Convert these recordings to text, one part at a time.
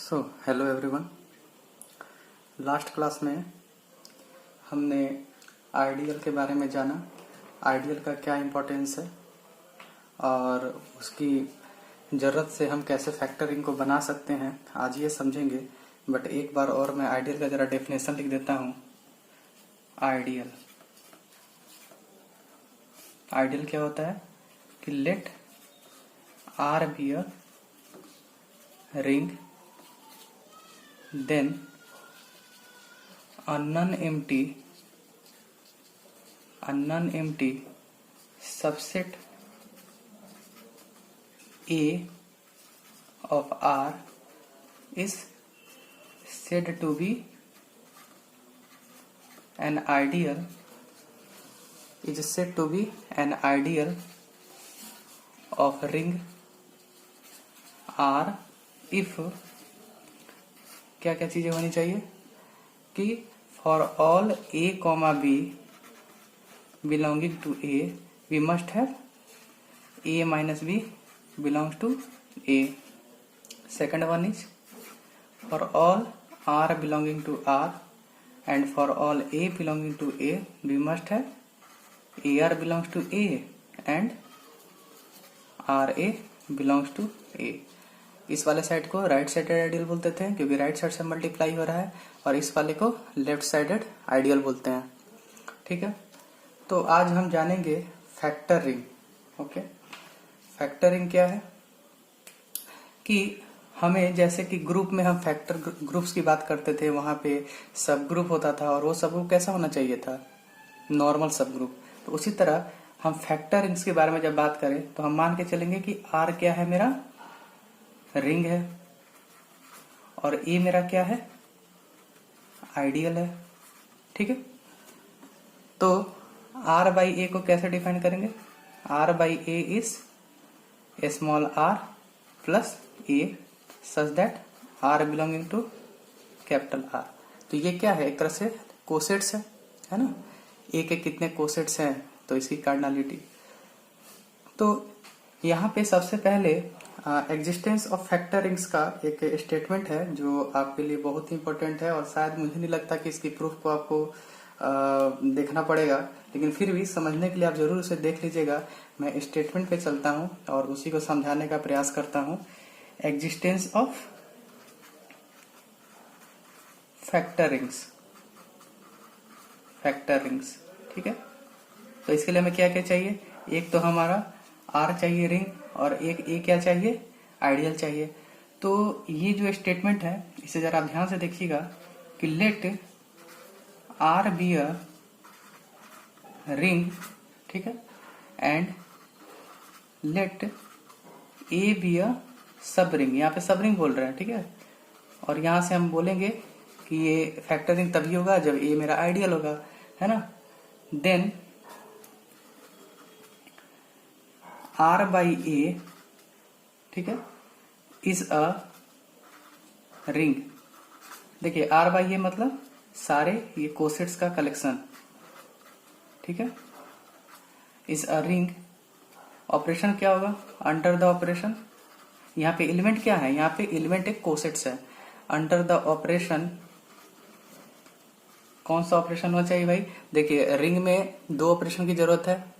Hello everyone. Last class में हमने ideal के बारे में जाना, आइडियल का क्या इम्पोर्टेंस है और उसकी ज़रूरत से हम कैसे फैक्टरिंग को बना सकते हैं, आज ये समझेंगे। बट एक बार और मैं आइडियल का ज़रा डेफिनेशन लिख देता हूँ। आइडियल आइडियल क्या होता है कि let R be a ring, then a non-empty subset A of R is said to be an ideal of ring R if क्या क्या चीजें होनी चाहिए कि for all a comma b belonging to a we must have a minus b belongs to a. Second one is for all r belonging to r and for all a belonging to a we must have a r belongs to a and r a belongs to a. इस वाले side को right sided ideal बोलते थे क्योंकि right side से multiply हो रहा है, और इस वाले को लेफ्ट साइडेड आइडियल बोलते हैं। ठीक है, तो आज हम जानेंगे factor ring. Okay, factor ring क्या है कि हमें जैसे कि ग्रुप में हम फैक्टर ग्रुप्स की बात करते थे, वहां पे सब ग्रुप होता था और वो सब ग्रुप कैसा होना चाहिए था, नॉर्मल सब ग्रुप। तो उसी तरह हम फैक्टर रिंग्स के बारे में जब बात करें तो हम मान के चलेंगे कि आर क्या है, मेरा रिंग है, और ए मेरा क्या है, आइडियल है। ठीक है, तो आर बाई ए को कैसे डिफाइन करेंगे, R by A is small r plus A such that r belonging to capital R. तो ये क्या है, एक तरह से कोसेट्स है ना, ए के कितने कोसेट्स हैं तो इसकी कार्डिनलिटी। तो यहाँ पे सबसे पहले एग्जिस्टेंस ऑफ फैक्टर रिंग्स का एक स्टेटमेंट है जो आपके लिए बहुत ही इंपॉर्टेंट है, और शायद मुझे नहीं लगता कि इसकी प्रूफ को आपको देखना पड़ेगा, लेकिन फिर भी समझने के लिए आप जरूर उसे देख लीजिएगा। मैं स्टेटमेंट पे चलता हूं और उसी को समझाने का प्रयास करता हूं। एग्जिस्टेंस ऑफ फैक्टर रिंग्स, ठीक है। तो इसके लिए हमें क्या क्या चाहिए, एक तो हमारा आर चाहिए रिंग, और एक ए क्या चाहिए, आइडियल चाहिए। तो ये जो स्टेटमेंट है इसे जरा ध्यान से देखिएगा कि let R be a ring, ठीक है, and let A be a subring. यहाँ पे सब रिंग बोल रहे हैं, ठीक है, और यहां से हम बोलेंगे कि ये फैक्टर रिंग तभी होगा जब ए मेरा आइडियल होगा, है ना। देन आर बाई ए, ठीक है, इज अ रिंग। देखिए आर बाई ए मतलब सारे ये कोसेट्स का कलेक्शन, ठीक है, इज अ रिंग। ऑपरेशन क्या होगा, अंडर द ऑपरेशन। यहाँ पे एलिमेंट क्या है, यहाँ पे एलिमेंट एक कोसेट्स है। अंडर द ऑपरेशन, कौन सा ऑपरेशन होना चाहिए भाई, देखिए रिंग में दो ऑपरेशन की जरूरत है,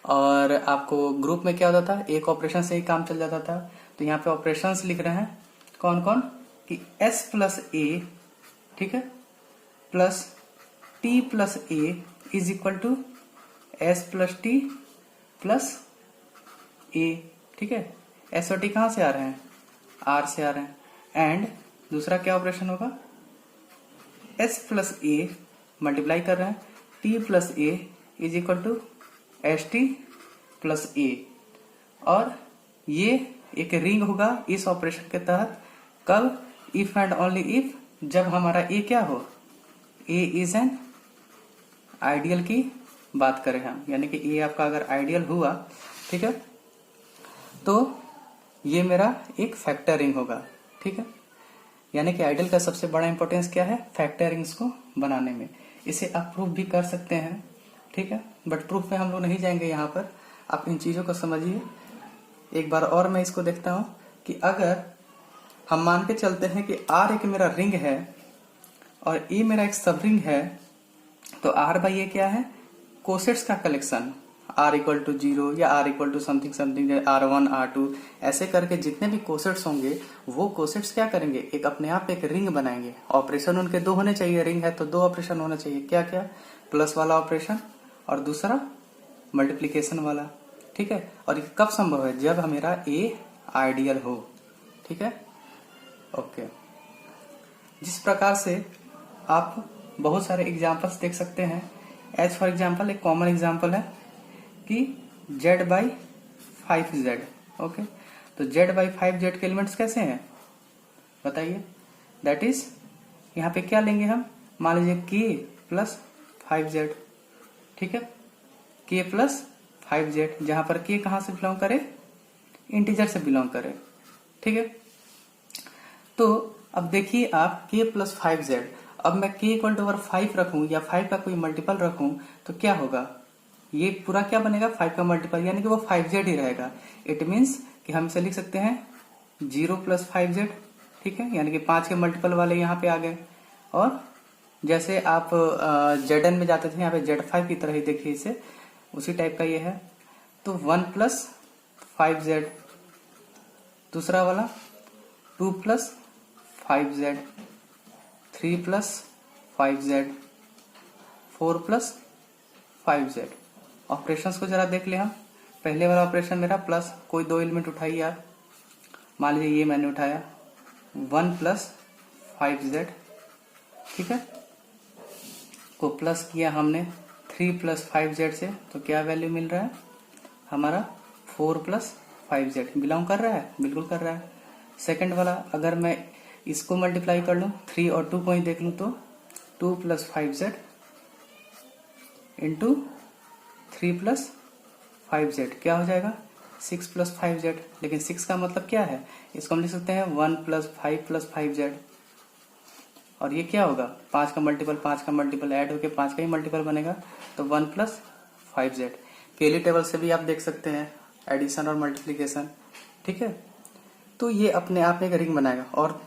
और आपको ग्रुप में क्या होता था, एक ऑपरेशन से ही काम चल जाता था। तो यहाँ पे ऑपरेशंस लिख रहे हैं कौन कौन कि s प्लस ए, ठीक है, plus t plus a is equal to s plus t plus a, ठीक है। s और t कहां से आ रहे हैं, r से आ रहे हैं। एंड दूसरा क्या ऑपरेशन होगा, s प्लस ए मल्टीप्लाई कर रहे हैं, t plus a is equal to s t plus a, और ये एक रिंग होगा इस ऑपरेशन के तहत। कब, इफ एंड ओनली इफ, जब हमारा ए क्या हो, ए इज एन आइडियल की बात करें हम, यानी कि ए आपका अगर आइडियल हुआ, ठीक है, तो ये मेरा एक फैक्टर रिंग होगा, ठीक है। यानी कि आइडियल का सबसे बड़ा इंपॉर्टेंस क्या है, फैक्टर रिंग्स को बनाने में। इसे आप प्रूफ भी कर सकते हैं, ठीक है, बट प्रूफ में हम लोग नहीं जाएंगे यहाँ पर। आप इन चीजों को समझिए। एक बार और मैं इसको देखता हूं कि अगर हम मान के चलते हैं कि R एक मेरा रिंग है और E मेरा एक सब रिंग है, तो R बाई A क्या है? कोसेट्स का कलेक्शन, R इक्वल टू 0 या R equal to something something, R1 R2 ऐसे करके जितने भी कोसेट्स होंगे वो कोसेट्स क्या करेंगे? एक अपने आप एक रिंग बनाएंगे। ऑपरेशन उनके दो होने चाहिए, रिंग है तो दो ऑपरेशन होना चाहिए। क्या क्या? प्लस वाला ऑपरेशन और दूसरा मल्टीप्लीकेशन वाला। ठीक है, और ये कब संभव है? जब मेरा A आइडियल हो। ठीक है, ओके। जिस प्रकार से आप बहुत सारे एग्जांपल्स देख सकते हैं, एज फॉर एग्जांपल एक कॉमन एग्जांपल है कि z बाई 5z। ओके, तो z बाई 5z के एलिमेंट्स कैसे हैं बताइए? दैट इज यहाँ पे क्या लेंगे हम? मान लीजिए k प्लस 5z। ठीक है, k प्लस 5z, जहां पर k कहां से बिलोंग करे? इंटीजर से बिलोंग करे। ठीक है, तो अब देखिए आप k प्लस 5z, अब मैं k इक्वल टू 5 रखूं या 5 का कोई मल्टीपल रखूं तो क्या होगा? ये पूरा क्या बनेगा? 5 का मल्टीपल, यानी कि वो 5z ही रहेगा। इट मीन्स कि हम इसे लिख सकते हैं 0 प्लस 5z। ठीक है, यानी कि 5 के मल्टीपल वाले यहाँ पे आ गए। और जैसे आप Zn में जाते थे, यहाँ पे Z5 की तरह ही देखिए इसे, उसी टाइप का ये है। तो 1 प्लस 5z, दूसरा वाला 2 plus 5z, 3 plus 5z, 4 plus 5z। Operations को जरा देख ले हम। पहले वाला ऑपरेशन मेरा प्लस, कोई दो एलिमेंट उठाइए आप। मान लीजिए ये मैंने उठाया 1 प्लस 5z। ठीक है, को प्लस किया हमने 3 प्लस 5z से, तो क्या वैल्यू मिल रहा है हमारा? 4 प्लस 5z। बिलोंग कर रहा है? बिल्कुल कर रहा है। सेकंड वाला अगर मैं इसको मल्टीप्लाई कर लूं, 3 और 2 को ही देख लूं, तो 2 plus 5z into 3 plus 5z क्या हो जाएगा? 6 प्लस 5z। लेकिन 6 का मतलब क्या है? इसको हम लिख सकते हैं 1 प्लस 5 प्लस 5z। और ये क्या होगा? 5 का मल्टीपल ऐड होके 5 का ही मल्टीपल बनेगा, तो 1 प्लस 5z। केली टेबल से भी आप देख सकते हैं एडिशन और मल्टीप्लीकेशन। ठीक है, तो ये अपने आप में एक रिंग बनाएगा। और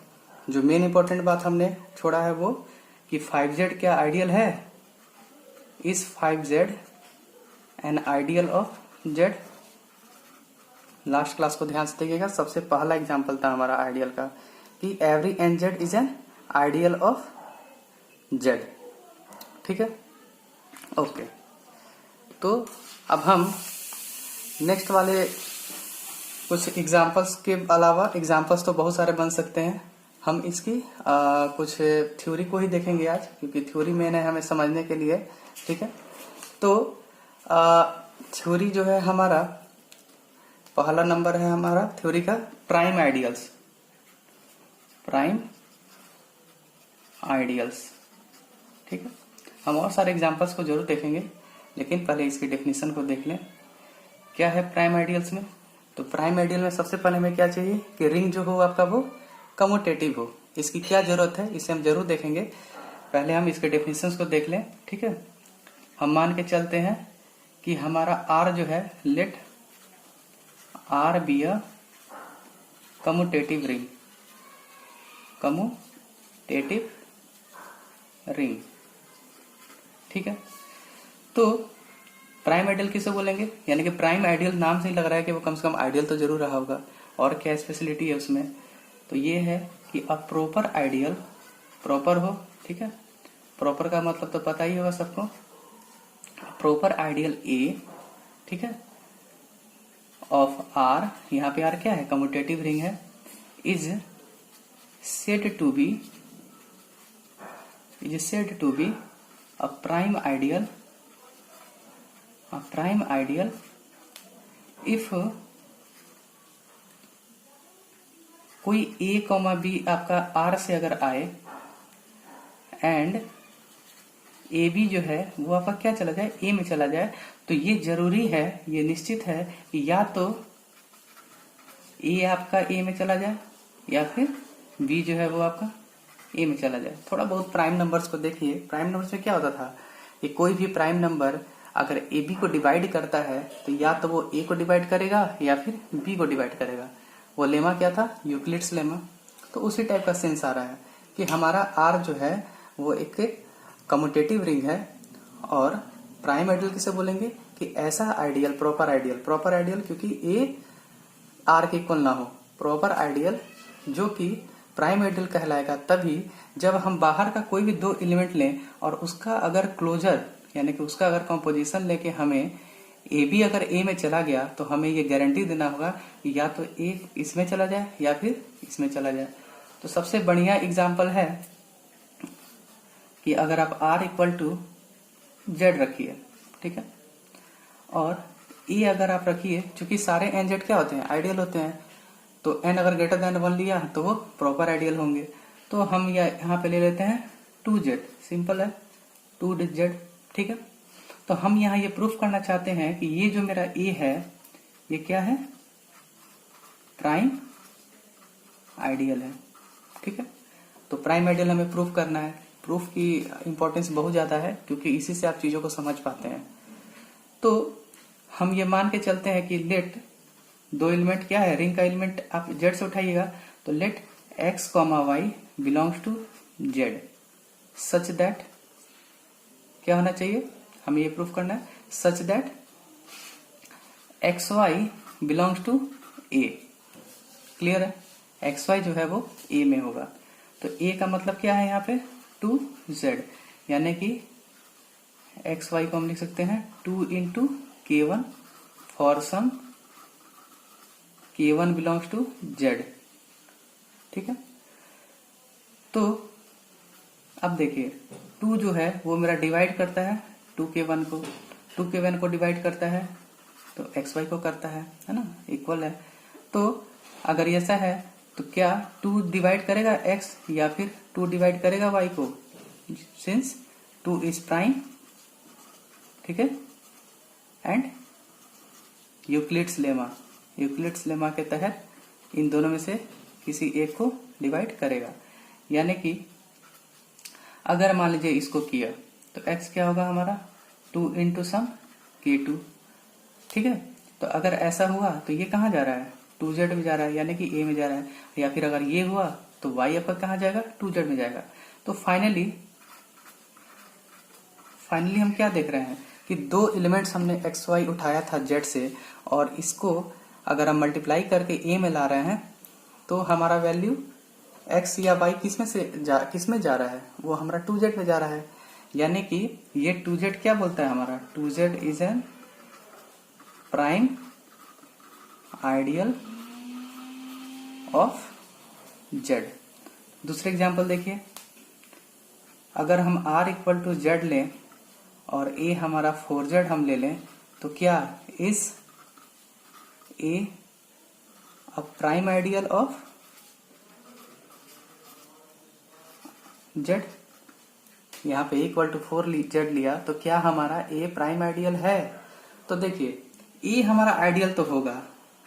जो मेन इंपॉर्टेंट बात हमने छोड़ा है वो कि 5z क्या आइडियल है? Is 5z an ideal of z? Last class को ध्यान से देखिएगा, सबसे पहला एग्जांपल था हमारा आइडियल का कि every nz is an ideal of z। ठीक है, ओके। तो अब हम नेक्स्ट वाले कुछ एग्जांपल्स के अलावा, एग्जांपल्स तो बहुत सारे बन सकते हैं, हम इसकी कुछ थ्योरी को ही देखेंगे आज, क्योंकि थ्योरी मेन है हमें समझने के लिए। ठीक है, तो थ्योरी जो है हमारा पहला नंबर है हमारा थ्योरी का प्राइम आइडियल्स। Prime ideals. ठीक है, हम और सारे एग्जांपल्स को जरूर देखेंगे, लेकिन पहले इसकी डेफिनेशन को देख लें। क्या है प्राइम आइडियल्स में? तो प्राइम आइडियल में सबसे पहले हमें क्या चाहिए कि रिंग जो हो आपका वो कम्यूटेटिव हो। इसकी क्या जरूरत है इसे हम जरूर देखेंगे, पहले हम इसके डेफिनेशंस को देख लें। ठीक है, हम मान के चलते हैं कि हमारा R जो है, let R be a commutative ring. Commutative ring. ठीक है, तो प्राइम आइडियल किसे बोलेंगे? यानी कि प्राइम आइडियल नाम से ही लग रहा है कि वो कम से कम आइडियल तो जरूर रहा होगा। और क्या स्पेशलिटी है उसमें? तो ये है कि अ प्रॉपर आइडियल प्रॉपर हो। ठीक है, प्रॉपर का मतलब तो पता ही होगा सबको, प्रॉपर आइडियल ए। ठीक है, ऑफ आर, यहाँ पे आर क्या है? कम्यूटेटिव रिंग है। Is said to be a prime ideal if कोई ए कॉमा बी आपका आर से अगर आए एंड ए बी जो है वो आपका क्या चला जाए? ए में चला जाए। तो ये जरूरी है, ये निश्चित है कि या तो ए आपका ए में चला जाए या फिर बी जो है वो आपका ए में चला जाए। थोड़ा बहुत प्राइम नंबर्स को देखिए। प्राइम नंबर्स में क्या होता था कि कोई भी प्राइम नंबर अगर ए बी को डिवाइड करता है तो या तो वो ए को डिवाइड करेगा या फिर बी को डिवाइड करेगा। वो लेमा क्या था? Euclid's lemma. तो उसी टाइप का सेंस आ रहा है कि हमारा आर जो है वो एक कम्यूटेटिव रिंग है। और प्राइम आइडियल किसे बोलेंगे कि ऐसा आइडियल, प्रॉपर आइडियल क्योंकि ए आर के इक्वल ना हो, प्रॉपर आइडियल जो कि प्राइम आइडियल कहलाएगा तभी जब हम बाहर का कोई भी दो एलिमेंट लें और उसका अगर क्लोजर यानी कि उसका अगर कंपोजिशन लेके हमें ए बी अगर ए में चला गया तो हमें ये गारंटी देना होगा कि या तो ए इसमें चला जाए या फिर इसमें चला जाए। तो सबसे बढ़िया एग्जाम्पल है कि अगर आप r इक्वल टू जेड रखिए, ठीक है, और e अगर आप रखिए, चूंकि सारे एन जेड क्या होते हैं, आइडियल होते हैं, तो n अगर ग्रेटर देन 1 लिया तो वो प्रॉपर आइडियल होंगे। तो हम यहाँ पे ले लेते हैं 2z, सिंपल है 2z, ठीक है। तो हम यहाँ ये प्रूफ करना चाहते हैं कि ये जो मेरा a है ये क्या है, प्राइम आइडियल है, ठीक है। तो प्राइम आइडियल हमें प्रूफ करना है। प्रूफ की इंपॉर्टेंस बहुत ज्यादा है क्योंकि इसी से आप चीजों को समझ पाते हैं। तो हम ये मान के चलते हैं कि लेट दो एलिमेंट क्या है, रिंग का एलिमेंट आप जेड से उठाइएगा, तो let x, y belongs to Z such that क्या होना चाहिए, हमें ये प्रूफ करना है, such that xy belongs to a। Clear है, xy जो है वो a में होगा। तो a का मतलब क्या है यहाँ पे 2z, यानी कि xy को हम लिख सकते हैं 2 into k1 for some k1 belongs to z, ठीक है। तो अब देखिए 2 जो है वो मेरा डिवाइड करता है 2k1 को, 2k1 को डिवाइड करता है तो xy को करता है ना, इक्वल है। तो अगर ऐसा है तो क्या 2 डिवाइड करेगा x या फिर 2 डिवाइड करेगा y को, सिंस 2 इज प्राइम, ठीक है। एंड यूक्लिड्स लेमा के तहत इन दोनों में से किसी एक को डिवाइड करेगा। यानी कि अगर मान लीजिए इसको किया तो x क्या होगा हमारा 2 इंटू सम k2, ठीक है। तो अगर ऐसा हुआ तो ये कहाँ जा रहा है, 2z में जा रहा है, यानी कि a में जा रहा है। या फिर अगर ये हुआ तो y आपका कहाँ जाएगा, 2z में जाएगा। तो फाइनली हम क्या देख रहे हैं कि दो एलिमेंट्स हमने एक्स वाई उठाया था जेड से, और इसको अगर हम मल्टीप्लाई करके ए में ला रहे हैं तो हमारा वैल्यू एक्स या वाई किसमें जा रहा है, वो हमारा 2z में जा रहा है। यानी कि ये 2z क्या बोलता है हमारा, 2z is an prime ideal of z। दूसरे एग्जांपल देखिए, अगर हम r इक्वल टू जेड लें और a हमारा 4z हम ले लें तो क्या is a a prime ideal of z। यहाँ पे इक्वल टू 4z लिया तो क्या हमारा a प्राइम आइडियल है। तो देखिए a हमारा आइडियल तो होगा,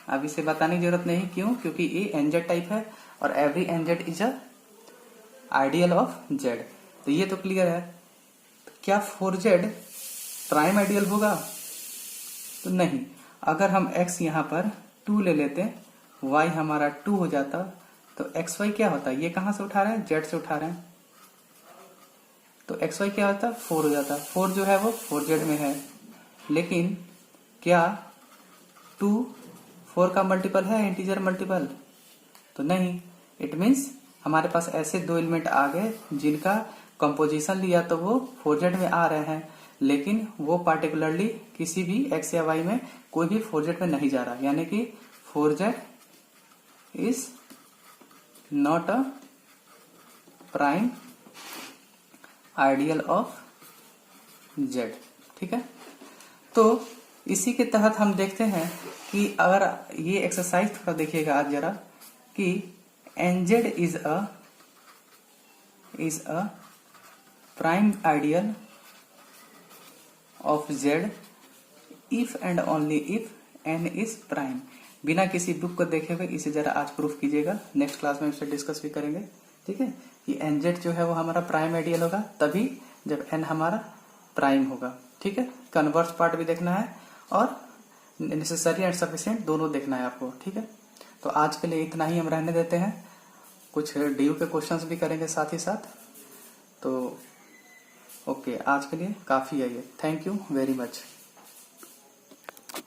अब इसे बताने की जरूरत नहीं, क्यों, क्योंकि a nz टाइप है और every nz is a ideal of z। तो ये तो क्लियर है। तो क्या 4z प्राइम आइडियल होगा, तो नहीं। अगर हम x यहाँ पर 2 ले लेते, y हमारा 2 हो जाता, तो xy क्या होता, ये कहां से उठा रहे हैं, z से उठा रहे हैं, तो xy क्या होता, 4 हो जाता। 4 जो है वो 4z में है, लेकिन क्या 2 4 का मल्टीपल है, इंटीजर मल्टीपल, तो नहीं। इट मीन्स हमारे पास ऐसे दो एलिमेंट आ गए जिनका कंपोजिशन लिया तो वो 4z में आ रहे हैं, लेकिन वो पार्टिकुलरली किसी भी x या y में कोई भी 4z में नहीं जा रहा, यानी कि 4z is not a prime ideal of z, ठीक है। तो इसी के तहत हम देखते हैं कि अगर ये एक्सरसाइज थोड़ा देखिएगा आज जरा, कि nz is a prime ideal of z if and only if n is prime. बिना किसी बुक को देखे हुए इसे जरा आज प्रूफ कीजिएगा, नेक्स्ट क्लास में इससे डिस्कस भी करेंगे, ठीक है। कि nz जो है वो हमारा प्राइम आइडियल होगा तभी जब n हमारा प्राइम होगा, ठीक है। कन्वर्स पार्ट भी देखना है और नेसेसरी एंड सफिशिएंट दोनों देखना है आपको, ठीक है। तो आज के लिए इतना ही हम रहने देते हैं। कुछ डीयू के क्वेश्चंस भी करेंगे साथ ही साथ। तो ओके, आज के लिए काफ़ी है ये। Thank you very much.